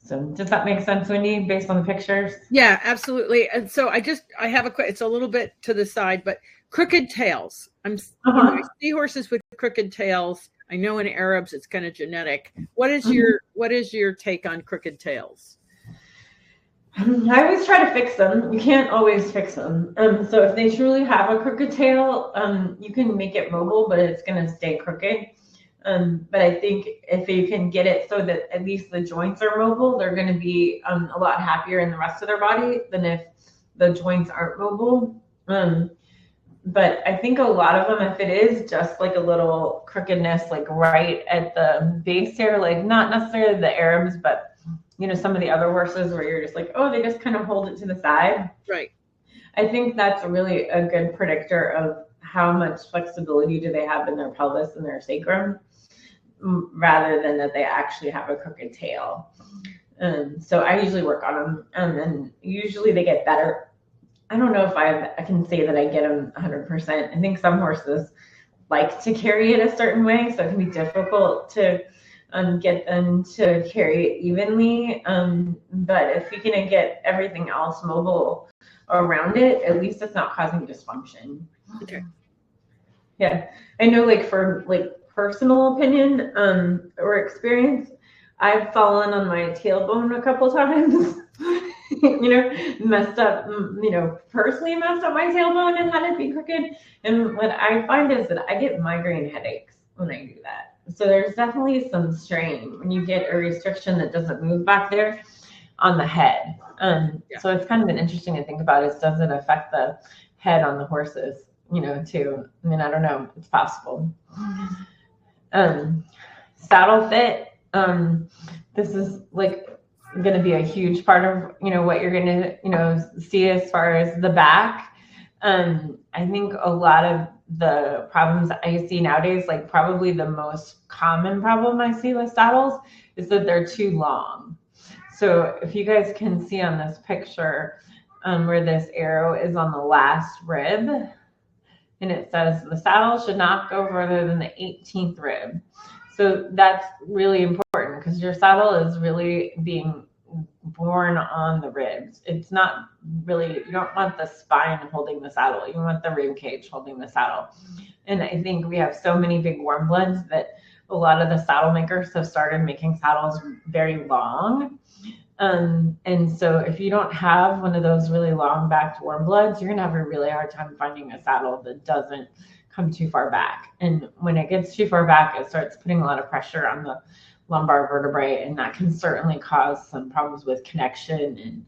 So does that make sense, Wendy, based on the pictures? Yeah, absolutely. And so I have it's a little bit to the side, but crooked tails. I see horses with crooked tails. I know in Arabs it's kind of genetic. What is your take on crooked tails? I always try to fix them. You can't always fix them. So if they truly have a crooked tail, you can make it mobile, but it's going to stay crooked. But I think if you can get it so that at least the joints are mobile, they're going to be a lot happier in the rest of their body than if the joints aren't mobile. But I think a lot of them, if it is just like a little crookedness, like right at the base here, like not necessarily the Arabs, but some of the other horses where you're just like, oh, they just kind of hold it to the side. Right. I think that's really a good predictor of how much flexibility do they have in their pelvis and their sacrum, rather than that they actually have a crooked tail. So I usually work on them, and usually they get better. I don't know if I can say that I get them 100%. I think some horses like to carry it a certain way, so it can be difficult to get them to carry it evenly. But if you can get everything else mobile around it, at least it's not causing dysfunction. Okay. Yeah, I know, like for personal opinion or experience, I've fallen on my tailbone a couple times. Personally messed up my tailbone and had it be crooked. And what I find is that I get migraine headaches when I do that. So there's definitely some strain when you get a restriction that doesn't move back there on the head. So it's kind of an interesting to think about is, does it affect the head on the horses, too? I mean, I don't know. It's possible. Saddle fit. This is like going to be a huge part of, what you're going to, see as far as the back. I think a lot of the problems I see nowadays, like probably the most common problem I see with saddles is that they're too long. So if you guys can see on this picture where this arrow is on the last rib, and it says the saddle should not go further than the 18th rib. So that's really important because your saddle is really being born on the ribs. It's not really, you don't want the spine holding the saddle. You want the rib cage holding the saddle. And I think we have so many big warm bloods that a lot of the saddle makers have started making saddles very long. And so if you don't have one of those really long backed warm bloods, you're going to have a really hard time finding a saddle that doesn't come too far back. And when it gets too far back, it starts putting a lot of pressure on the lumbar vertebrae, and that can certainly cause some problems with connection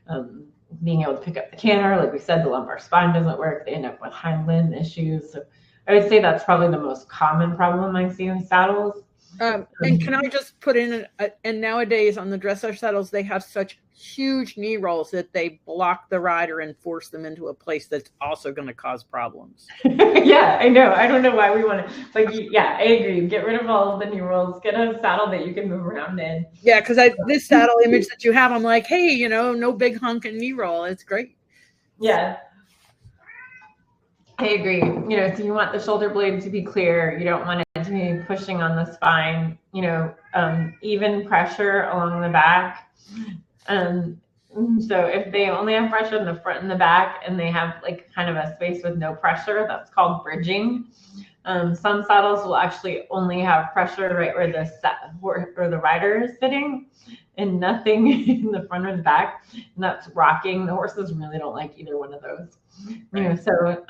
and being able to pick up the canter. Like we said, the lumbar spine doesn't work. They end up with hind limb issues. So I would say that's probably the most common problem I see in saddles. And can I just put in, and nowadays on the dressage saddles, they have such huge knee rolls that they block the rider and force them into a place that's also going to cause problems. Yeah, I know. I don't know why we want to, I agree. Get rid of all of the knee rolls. Get a saddle that you can move around in. Yeah, because this saddle image that you have, I'm like, hey, no big hunk and knee roll. It's great. Yeah. I agree. So you want the shoulder blade to be clear. You don't want it to be pushing on the spine, even pressure along the back. So if they only have pressure in the front and the back and they have like kind of a space with no pressure, that's called bridging. Some saddles will actually only have pressure right where the rider is sitting and nothing in the front or the back, and that's rocking. The horses really don't like either one of those. Right. So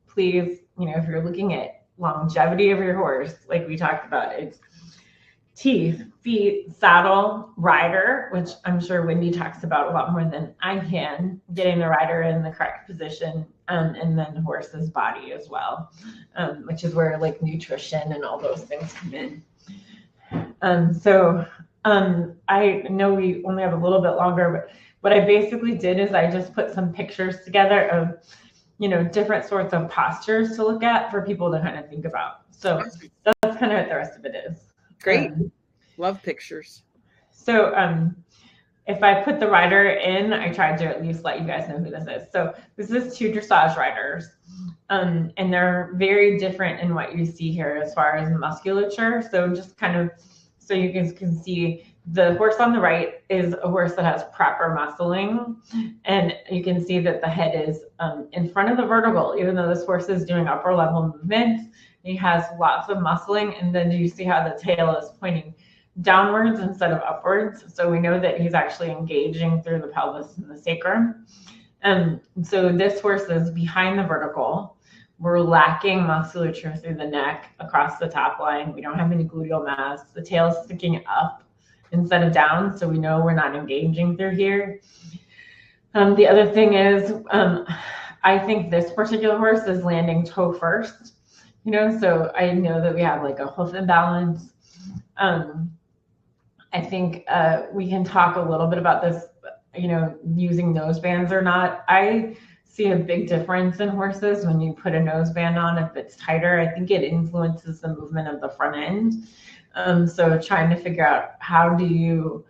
please, if you're looking at longevity of your horse, like we talked about, it's teeth, feet, saddle, rider, which I'm sure Wendy talks about a lot more than I can, getting the rider in the correct position, and then the horse's body as well, which is where like nutrition and all those things come in. So I know we only have a little bit longer, but what I basically did is I just put some pictures together of, different sorts of postures to look at for people to kind of think about. So that's kind of what the rest of it is. Great. Love pictures. So if I put the rider in, I tried to at least let you guys know who this is. So this is 2 dressage riders. And they're very different in what you see here as far as musculature. So just kind of so you guys can see, the horse on the right is a horse that has proper muscling. And you can see that the head is in front of the vertical, even though this horse is doing upper level movements. He has lots of muscling. And then you see how the tail is pointing downwards instead of upwards. So we know that he's actually engaging through the pelvis and the sacrum. So this horse is behind the vertical. We're lacking musculature through the neck across the top line. We don't have any gluteal mass. The tail is sticking up instead of down. So we know we're not engaging through here. The other thing is, I think this particular horse is landing toe first, so I know that we have like a hoof imbalance. I think we can talk a little bit about this, using nose bands or not. I see a big difference in horses when you put a nose band on. If it's tighter, I think it influences the movement of the front end. So trying to figure out how do you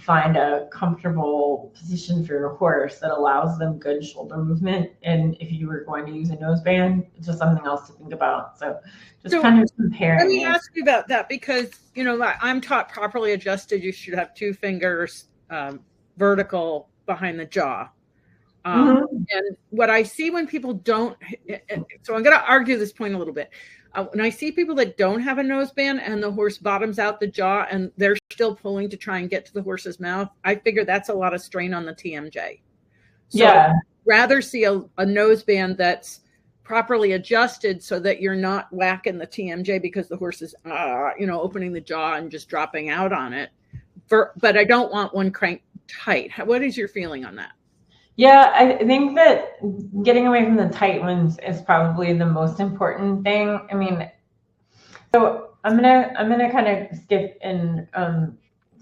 find a comfortable position for your horse that allows them good shoulder movement. And if you were going to use a nose band, it's just something else to think about. So kind of comparing. Let me ask you about that because, I'm taught properly adjusted, you should have 2 fingers vertical behind the jaw. And what I see when people don't, so I'm going to argue this point a little bit. When I see people that don't have a nose band and the horse bottoms out the jaw and they're still pulling to try and get to the horse's mouth, I figure that's a lot of strain on the TMJ. So I'd rather see a nose band that's properly adjusted so that you're not whacking the TMJ because the horse is, opening the jaw and just dropping out on it. But I don't want one cranked tight. What is your feeling on that? Yeah, I think that getting away from the tight ones is probably the most important thing. I mean, so I'm gonna kind of skip and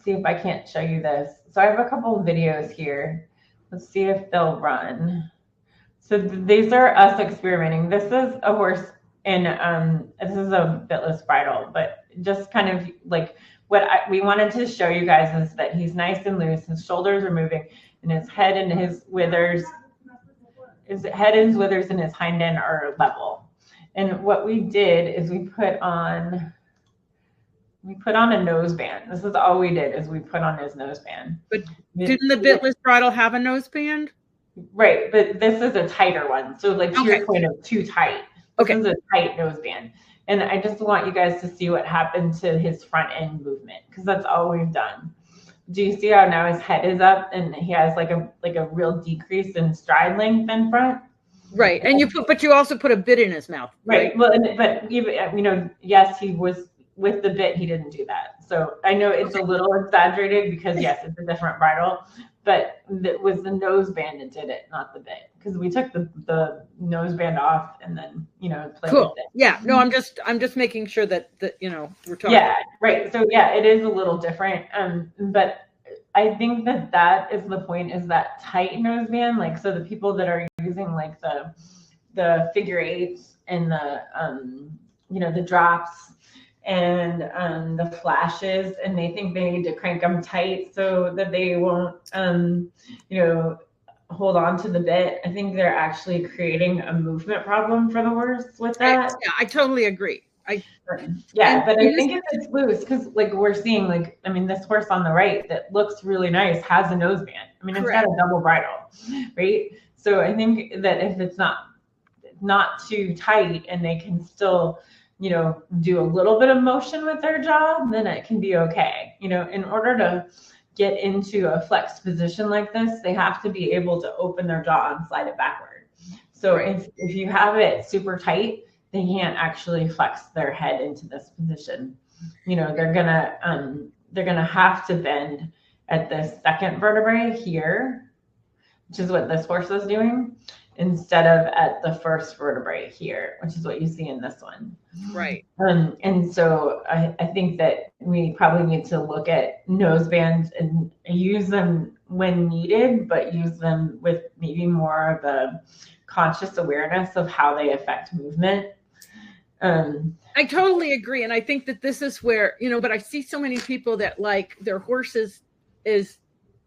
see if I can't show you this. So I have a couple of videos here. Let's see if they'll run. So these are us experimenting. This is a horse in this is a bitless bridle, but just kind of like what we wanted to show you guys is that he's nice and loose. His shoulders are moving, and his head and his withers, and his hind end are level. And what we did is we put on a nose band. This is all we did is we put on his nose band. But didn't the bitless bridle have a nose band? Right, but this is a tighter one. So like to your point of too tight. This is a tight nose band. And I just want you guys to see what happened to his front end movement, because that's all we've done. Do you see how now his head is up and he has like a real decrease in stride length in front? Right. And you also put a bit in his mouth. Right. Well, but even, yes, he was with the bit, he didn't do that. So I know it's a little exaggerated because yes, it's a different bridle, but it was the nose band that did it, not the bit, because we took the nose band off and then, played with it. Yeah. No, I'm just making sure that we're talking. Yeah. Right. So yeah, it is a little different. But I think that is the point, is that tight nose band. Like, so the people that are using like the figure eights and the drops and the flashes, and they think they need to crank them tight so that they won't, hold on to the bit. I think they're actually creating a movement problem for the horse with that. I totally agree. But I think if it's loose, because like we're seeing, this horse on the right that looks really nice has a nose band. It's got a double bridle, right? So I think that if it's not too tight and they can still, do a little bit of motion with their jaw, then it can be okay. In order to get into a flexed position like this, they have to be able to open their jaw and slide it backward. So if you have it super tight, they can't actually flex their head into this position. They're gonna have to bend at the second vertebrae here, which is what this horse is doing, instead of at the first vertebrae here, which is what you see in this one. Right. And so I think that we probably need to look at nose bands and use them when needed, but use them with maybe more of a conscious awareness of how they affect movement. I totally agree. And I think that this is where, but I see so many people that like their horses is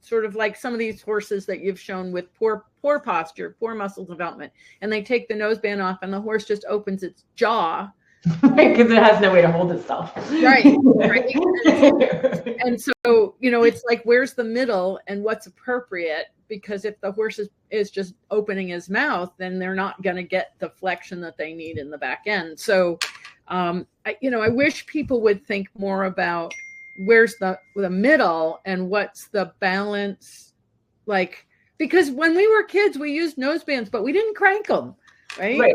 sort of like some of these horses that you've shown with poor posture, poor muscle development, and they take the nose band off and the horse just opens its jaw. Because it has no way to hold itself. Right. And so, it's like, where's the middle and what's appropriate? Because if the horse is just opening his mouth, then they're not going to get the flexion that they need in the back end. So, I wish people would think more about where's the middle and what's the balance. Like, because when we were kids, we used nose bands, but we didn't crank them. Right.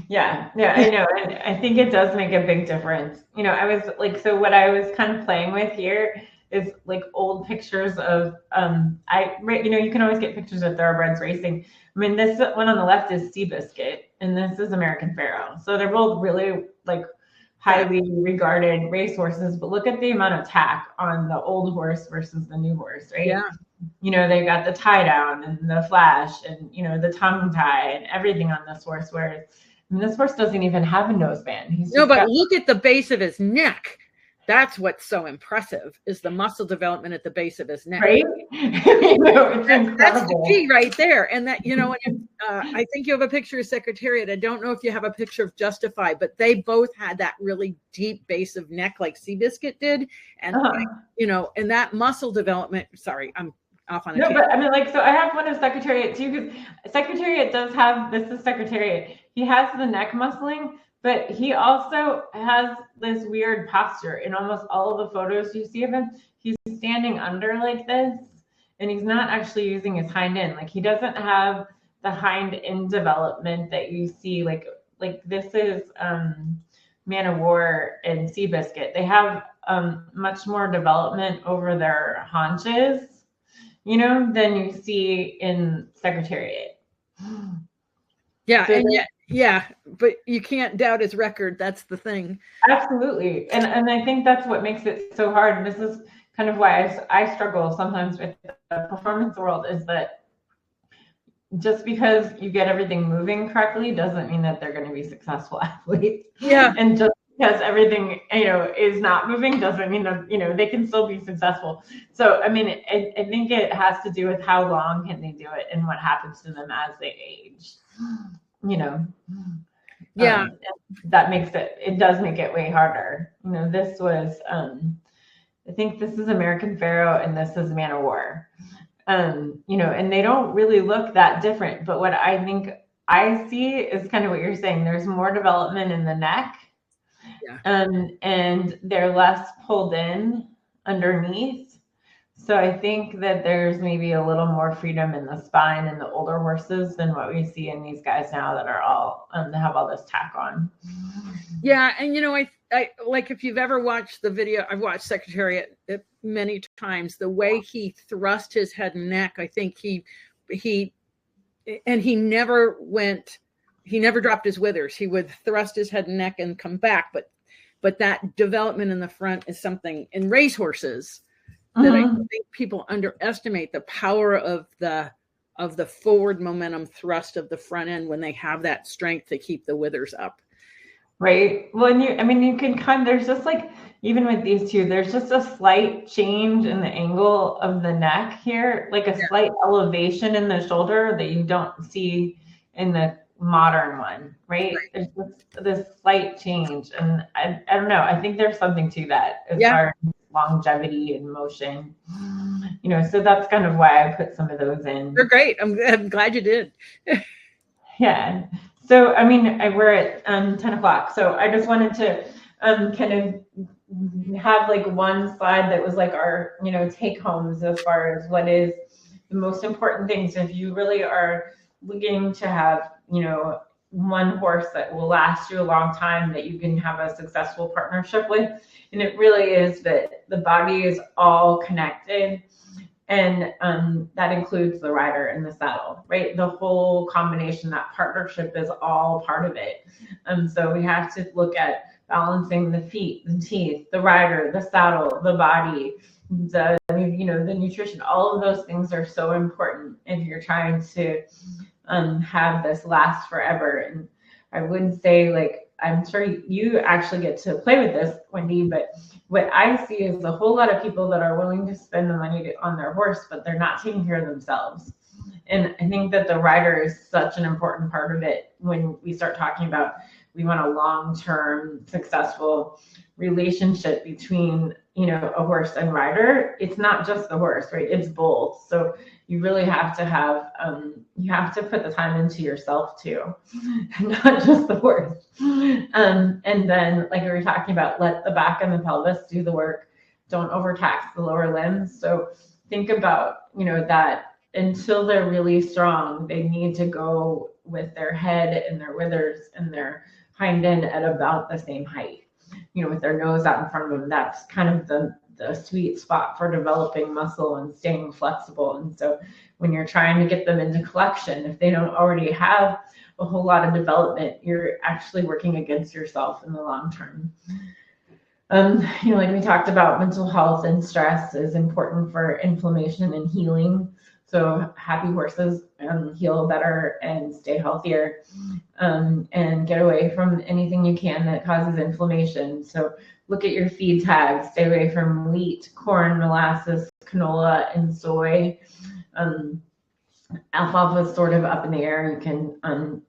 Yeah, I know. And I think it does make a big difference. I was like, so what I was kind of playing with here is like old pictures of, you can always get pictures of thoroughbreds racing. This one on the left is Seabiscuit and this is American Pharaoh. So they're both really like highly regarded racehorses, but look at the amount of tack on the old horse versus the new horse, right? Yeah. They got the tie down and the flash and, the tongue tie and everything on this horse, where this horse doesn't even have a nose band. Look at the base of his neck. That's what's so impressive, is the muscle development at the base of his neck. Right? That's the key right there. And that, I think you have a picture of Secretariat. I don't know if you have a picture of Justify, but they both had that really deep base of neck like Seabiscuit did. And, and that muscle development, sorry, I'm off on a tangent. But so I have one of Secretariat too, because Secretariat does have, this is Secretariat. He has the neck muscling, but he also has this weird posture. In almost all of the photos you see of him, he's standing under like this, and he's not actually using his hind end. Like, he doesn't have the hind end development that you see, like this is Man of War and Seabiscuit. They have much more development over their haunches, you know, than you see in Secretariat. Yeah, So and yeah, but you can't doubt his record. That's the thing. Absolutely, and I think that's what makes it so hard. And this is kind of why I struggle sometimes with the performance world, is that just because you get everything moving correctly doesn't mean that they're going to be successful athletes. Yeah. And just because everything, you know, is not moving doesn't mean that, you know, they can still be successful. So, I mean, I think it has to do with how long can they do it and what happens to them as they age, you know. Yeah. That makes it does make it way harder. You know, this was, I think this is American Pharaoh and this is Man of War. You know, and they don't really look that different, but what I think I see is kind of what you're saying. There's more development in the neck, and they're less pulled in underneath. So I think that there's maybe a little more freedom in the spine in the older horses than what we see in these guys now that are all that have all this tack on. Yeah, and you know, I like, if you've ever watched the video, I've watched Secretariat many times. The way he thrust his head and neck, I think he never dropped his withers. He would thrust his head and neck and come back, but that development in the front is something in racehorses that I think people underestimate, the power of the forward momentum thrust of the front end when they have that strength to keep the withers up. Right. Well, and you can there's just like, even with these two, there's just a slight change in the angle of the neck here, like a slight elevation in the shoulder that you don't see in the modern one, right? There's this slight change. And I don't know, I think there's something to that as far as longevity and motion, you know, so that's kind of why I put some of those in. They're great. I'm glad you did. Yeah. So, I mean, we're at 10 o'clock. So I just wanted to kind of have like one slide that was like our, you know, take homes as far as what is the most important things. If you really are looking to have, you know, one horse that will last you a long time, that you can have a successful partnership with. And it really is that the body is all connected. And that includes the rider and the saddle, right? The whole combination, that partnership is all part of it. So we have to look at balancing the feet, the teeth, the rider, the saddle, the body, the nutrition. All of those things are so important if you're trying to have this last forever. And I would say, like, I'm sure you actually get to play with this, Wendy, but what I see is a whole lot of people that are willing to spend the money on their horse, but they're not taking care of themselves. And I think that the rider is such an important part of it. When we start talking about, we want a long-term successful relationship between, you know, a horse and rider. It's not just the horse, right? It's both. So you really have to have, you have to put the time into yourself too, not just the horse. And then, like we were talking about, let the back and the pelvis do the work. Don't overtax the lower limbs. So think about, you know, that until they're really strong, they need to go with their head and their withers and their hind end at about the same height, you know, with their nose out in front of them. That's kind of the sweet spot for developing muscle and staying flexible. And so when you're trying to get them into collection, if they don't already have a whole lot of development, you're actually working against yourself in the long term. You know, like we talked about, mental health and stress is important for inflammation and healing. So happy horses heal better and stay healthier, and get away from anything you can that causes inflammation. So look at your feed tags, stay away from wheat, corn, molasses, canola, and soy. Alfalfa is sort of up in the air. You can,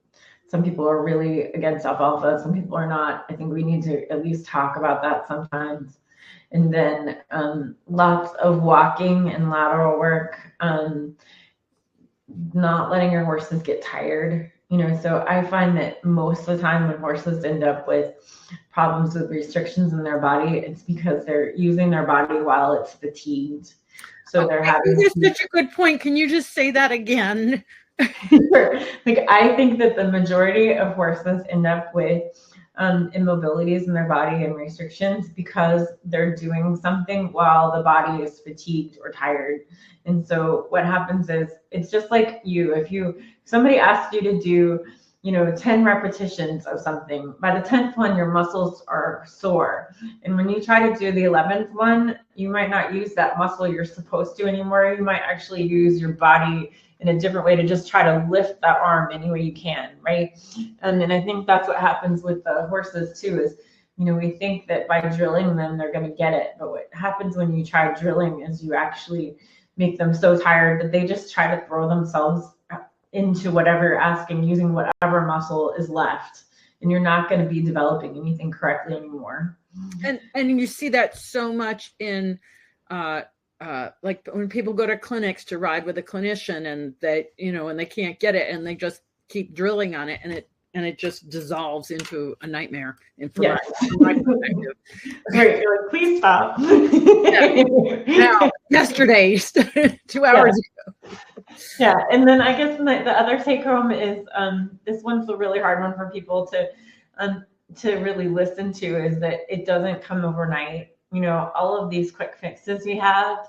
some people are really against alfalfa, some people are not. I think we need to at least talk about that sometimes. And then lots of walking and lateral work, not letting your horses get tired. You know, so I find that most of the time when horses end up with problems with restrictions in their body, it's because they're using their body while it's fatigued. So they're having. That's such a good point. Can you just say that again? Sure. Like, I think that the majority of horses end up with immobilities in their body and restrictions because they're doing something while the body is fatigued or tired. And so what happens is, it's just like if somebody asks you to do, 10 repetitions of something, by the 10th one, your muscles are sore. And when you try to do the 11th one, you might not use that muscle you're supposed to anymore. You might actually use your body in a different way to just try to lift that arm any way you can, right? And I think that's what happens with the horses too, is, we think that by drilling them, they're going to get it. But what happens when you try drilling is you actually make them so tired that they just try to throw themselves into whatever you're asking, using whatever muscle is left. And you're not going to be developing anything correctly anymore. And you see that so much in like when people go to clinics to ride with a clinician, and they, and they can't get it, and they just keep drilling on it, and it just dissolves into a nightmare. And from my perspective, okay, you're like, please stop. Now, yesterday, 2 hours ago. Yeah, and then I guess the other take home is, this one's a really hard one for people to really listen to, is that it doesn't come overnight. All of these quick fixes we have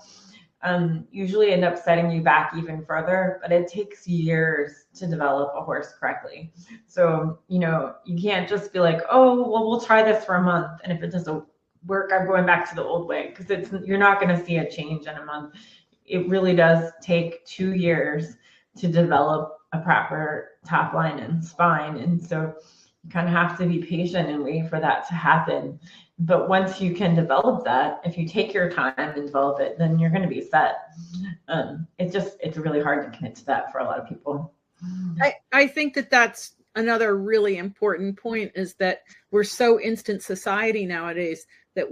usually end up setting you back even further, but it takes years to develop a horse correctly. So, you can't just be like, oh, well, we'll try this for a month, and if it doesn't work, I'm going back to the old way, because you're not going to see a change in a month. It really does take 2 years to develop a proper top line and spine. And so you kind of have to be patient and wait for that to happen. But once you can develop that, if you take your time and develop it, then you're going to be set. It's really hard to commit to that for a lot of people. I think that's another really important point, is that we're so instant society nowadays that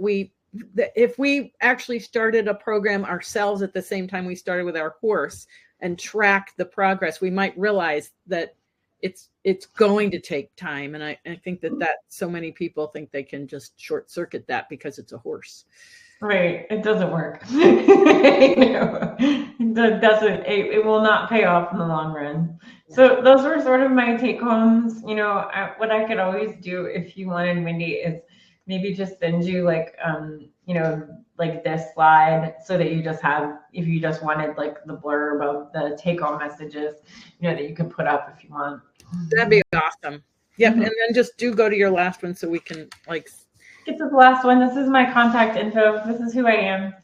if we actually started a program ourselves at the same time we started with our horse and track the progress, we might realize that it's going to take time. And I think that so many people think they can just short circuit that because it's a horse. Right. It doesn't work. It doesn't. It will not pay off in the long run. So those were sort of my take homes. What I could always do if you wanted, Wendy, is maybe just send you like this slide, so that you just have, if you just wanted like the blurb of the take home messages, that you can put up if you want. That'd be awesome. Yep. Mm-hmm. And then just do go to your last one so we can get to the last one. This is my contact info. This is who I am.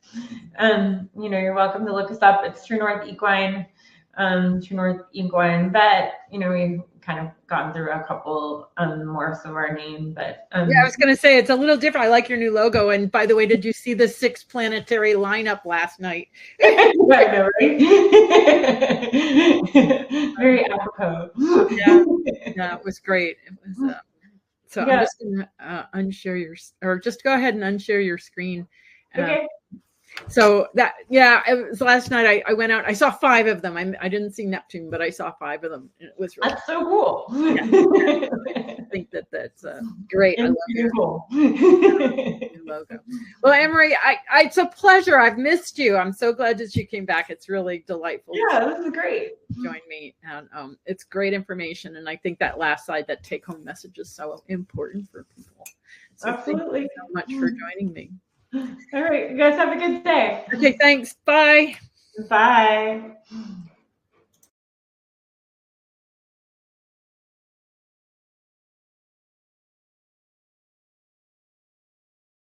You're welcome to look us up. It's True North Equine, True North Equine Vet. We've kind of gone through a couple morphs of our name, but I was going to say it's a little different. I like your new logo. And by the way, did you see the 6 planetary lineup last night? I know, right? Very apropos. Yeah, it was great. It was. So yeah. I'm just going to unshare just go ahead and unshare your screen. Okay. So it was last night. I went out. I saw 5 of them. I didn't see Neptune, but I saw 5 of them. It was really so cool. Yeah. I think that's great. I love your logo. Well, Anne-Marie, it's a pleasure. I've missed you. I'm so glad that you came back. It's really delightful. Yeah, this is great. Join me, and it's great information. And I think that last slide, that take-home message, is so important for people. So absolutely. Thank you so much for joining me. All right, you guys have a good day. Okay, thanks. Bye. Bye.